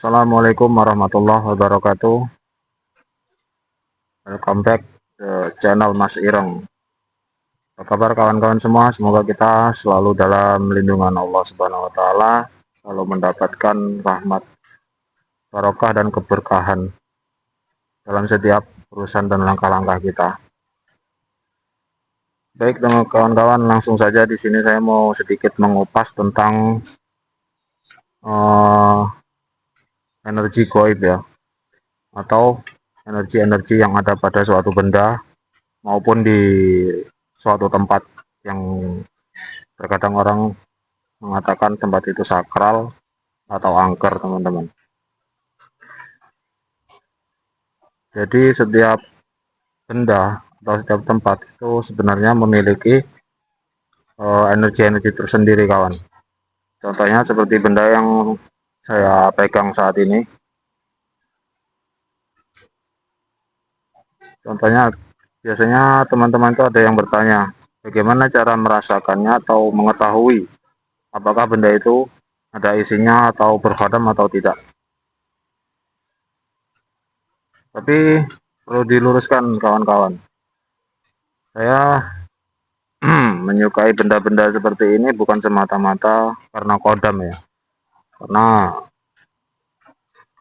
Assalamualaikum warahmatullahi wabarakatuh. Welcome back ke channel Mas Ireng. Apa kabar kawan-kawan semua? Semoga kita selalu dalam lindungan Allah Subhanahu wa taala, selalu mendapatkan rahmat, barokah dan keberkahan dalam setiap urusan dan langkah-langkah kita. Baik, teman kawan-kawan, langsung saja di sini saya mau sedikit mengupas tentang energi gaib ya, atau energi-energi yang ada pada suatu benda maupun di suatu tempat yang terkadang orang mengatakan tempat itu sakral atau angker, teman-teman. Jadi setiap benda atau setiap tempat itu sebenarnya memiliki energi-energi tersendiri, kawan. Contohnya seperti benda yang saya pegang saat ini. Contohnya, biasanya teman-teman itu ada yang bertanya, bagaimana cara merasakannya atau mengetahui apakah benda itu ada isinya atau berkadam atau tidak. Tapi perlu diluruskan, kawan-kawan. Saya menyukai benda-benda seperti ini bukan semata-mata karena kodam ya. Karena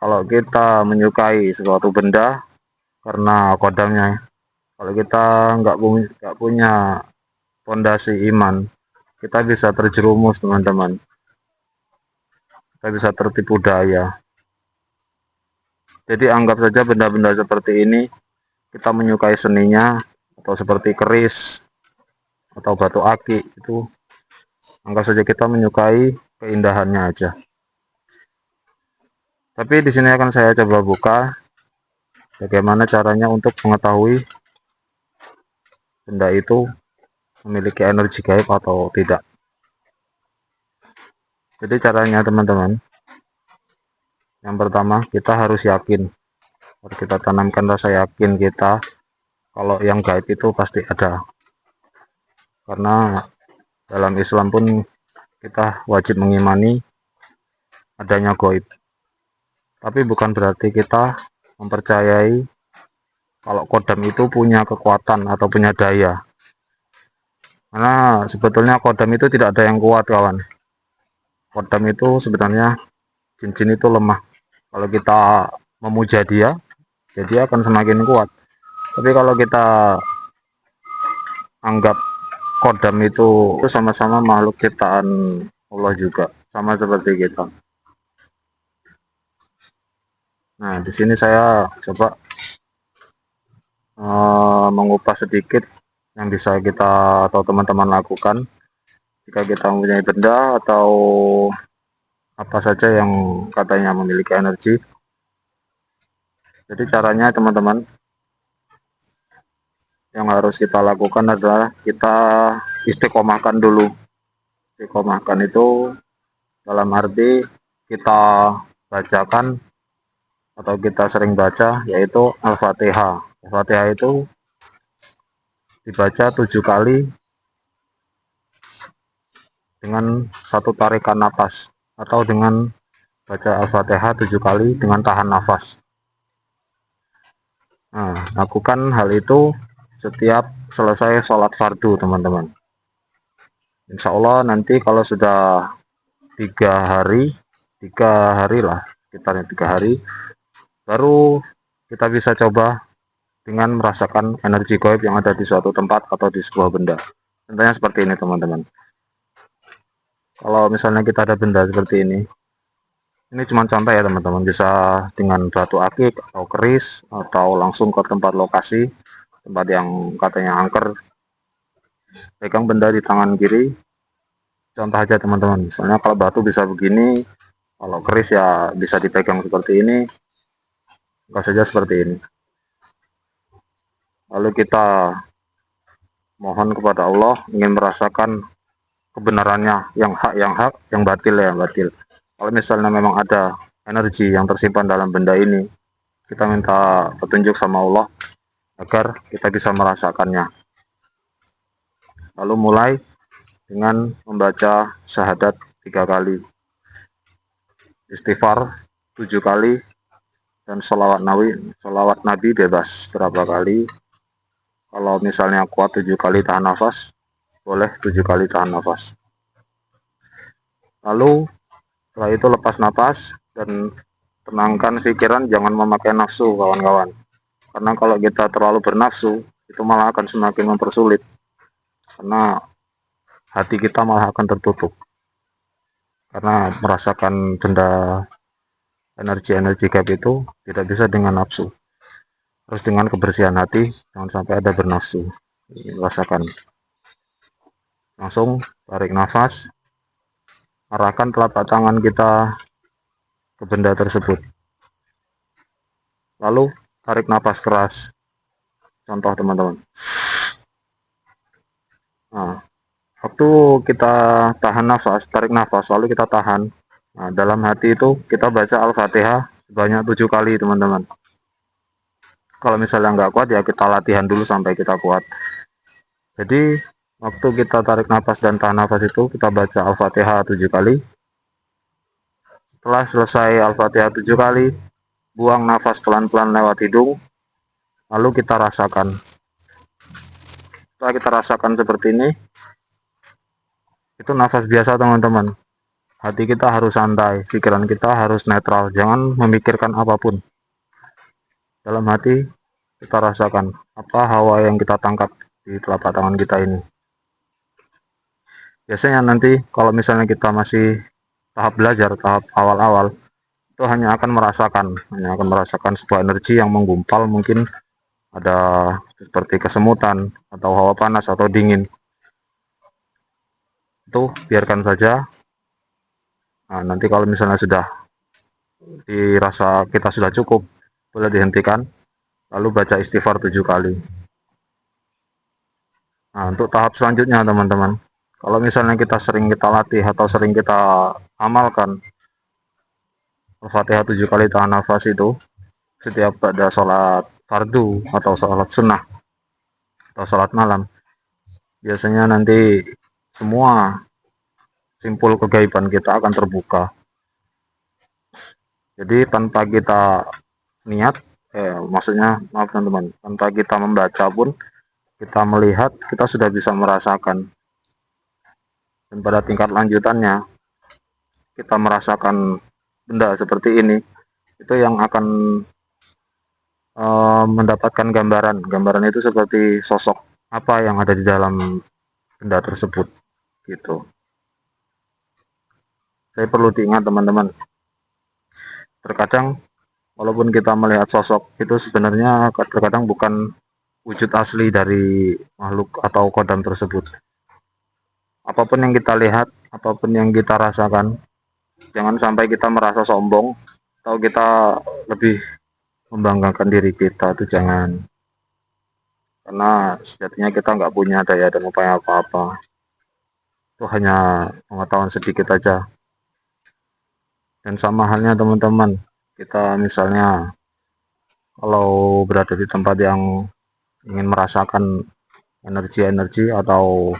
kalau kita menyukai suatu benda karena kodamnya, kalau kita nggak punya fondasi iman, kita bisa terjerumus, teman-teman. Kita bisa tertipu daya. Jadi anggap saja benda-benda seperti ini, kita menyukai seninya, atau seperti keris atau batu aki, itu anggap saja kita menyukai keindahannya aja. Tapi di sini akan saya coba buka bagaimana caranya untuk mengetahui benda itu memiliki energi gaib atau tidak. Jadi caranya, teman-teman, yang pertama kita harus yakin, harus kita tanamkan rasa yakin kita kalau yang gaib itu pasti ada. Karena dalam Islam pun kita wajib mengimani adanya gaib. Tapi bukan berarti kita mempercayai kalau kodam itu punya kekuatan atau punya daya. Karena sebetulnya kodam itu tidak ada yang kuat, kawan. Kodam itu sebenarnya, jin-jin itu lemah. Kalau kita memuja dia, ya dia akan semakin kuat. Tapi kalau kita anggap kodam itu sama-sama makhluk ciptaan Allah juga, sama seperti kita. Nah, di sini saya coba mengupas sedikit yang bisa kita atau teman-teman lakukan jika kita mempunyai benda atau apa saja yang katanya memiliki energi. Jadi caranya, teman-teman, yang harus kita lakukan adalah kita istiqomahkan dulu. Istiqomahkan itu dalam arti kita bacakan atau kita sering baca, yaitu Al-Fatihah. Al-Fatihah itu dibaca 7 kali dengan satu tarikan nafas, atau dengan baca Al-Fatihah 7 kali dengan tahan nafas. Nah, lakukan hal itu setiap selesai sholat fardu, teman-teman. Insya Allah nanti kalau sudah 3 hari lah, sekitarnya 3 hari, baru kita bisa coba dengan merasakan energi gaib yang ada di suatu tempat atau di sebuah benda. Contohnya seperti ini, teman-teman. Kalau misalnya kita ada benda seperti ini cuma contoh ya, teman-teman. Bisa dengan batu akik atau keris, atau langsung ke tempat lokasi, tempat yang katanya angker. Pegang benda di tangan kiri, contoh aja, teman-teman. Misalnya kalau batu bisa begini, kalau keris ya bisa dipegang seperti ini, enggak saja seperti ini. Lalu kita mohon kepada Allah, ingin merasakan kebenarannya, yang hak, yang batil ya batil. Kalau misalnya memang ada energi yang tersimpan dalam benda ini, kita minta petunjuk sama Allah agar kita bisa merasakannya. Lalu mulai dengan membaca syahadat 3 kali, istighfar 7 kali, dan sholawat Nabi bebas berapa kali. Kalau misalnya kuat 7 kali tahan nafas, boleh 7 kali tahan nafas. Lalu setelah itu lepas nafas dan tenangkan pikiran, jangan memakai nafsu kawan-kawan. Karena kalau kita terlalu bernafsu, itu malah akan semakin mempersulit. Karena hati kita malah akan tertutup. Karena merasakan benda energi-energi gaib itu tidak bisa dengan nafsu. Terus dengan kebersihan hati, jangan sampai ada bernafsu. Rasakan. Langsung tarik nafas, arahkan telapak tangan kita ke benda tersebut. Lalu tarik nafas keras. Contoh teman-teman. Nah, waktu kita tahan nafas, tarik nafas, lalu kita tahan. Nah, dalam hati itu kita baca Al-Fatihah sebanyak 7 kali teman-teman. Kalau misalnya nggak kuat ya kita latihan dulu sampai kita kuat. Jadi waktu kita tarik nafas dan tahan nafas itu kita baca Al-Fatihah 7 kali. Setelah selesai Al-Fatihah 7 kali, buang nafas pelan-pelan lewat hidung, lalu kita rasakan. Setelah kita rasakan seperti ini, itu nafas biasa teman-teman. Hati kita harus santai, pikiran kita harus netral, jangan memikirkan apapun. Dalam hati kita rasakan apa hawa yang kita tangkap di telapak tangan kita ini. Biasanya nanti kalau misalnya kita masih tahap belajar, tahap awal-awal, itu hanya akan merasakan sebuah energi yang menggumpal, mungkin ada seperti kesemutan atau hawa panas atau dingin. Itu biarkan saja. Nah, nanti kalau misalnya sudah dirasa kita sudah cukup, boleh dihentikan, lalu baca istighfar 7 kali. Nah, untuk tahap selanjutnya teman-teman, kalau misalnya kita sering kita latih atau sering kita amalkan Al-Fatihah 7 kali tahan nafas itu setiap pada sholat fardu atau sholat sunnah atau sholat malam, biasanya nanti semua simpul kegaiban kita akan terbuka. Jadi tanpa kita niat, maksudnya maaf teman-teman, tanpa kita membaca pun, kita melihat, kita sudah bisa merasakan. Dan pada tingkat lanjutannya, kita merasakan benda seperti ini, itu yang akan mendapatkan gambaran. Gambaran itu seperti sosok apa yang ada di dalam benda tersebut, gitu. Saya perlu diingat teman-teman, terkadang walaupun kita melihat sosok itu sebenarnya terkadang bukan wujud asli dari makhluk atau kodam tersebut. Apapun yang kita lihat, apapun yang kita rasakan, jangan sampai kita merasa sombong atau kita lebih membanggakan diri kita, itu jangan. Karena sejatinya kita nggak punya daya dan upaya apa-apa. Itu hanya pengetahuan sedikit aja. Dan sama halnya teman-teman, kita misalnya kalau berada di tempat yang ingin merasakan energi-energi atau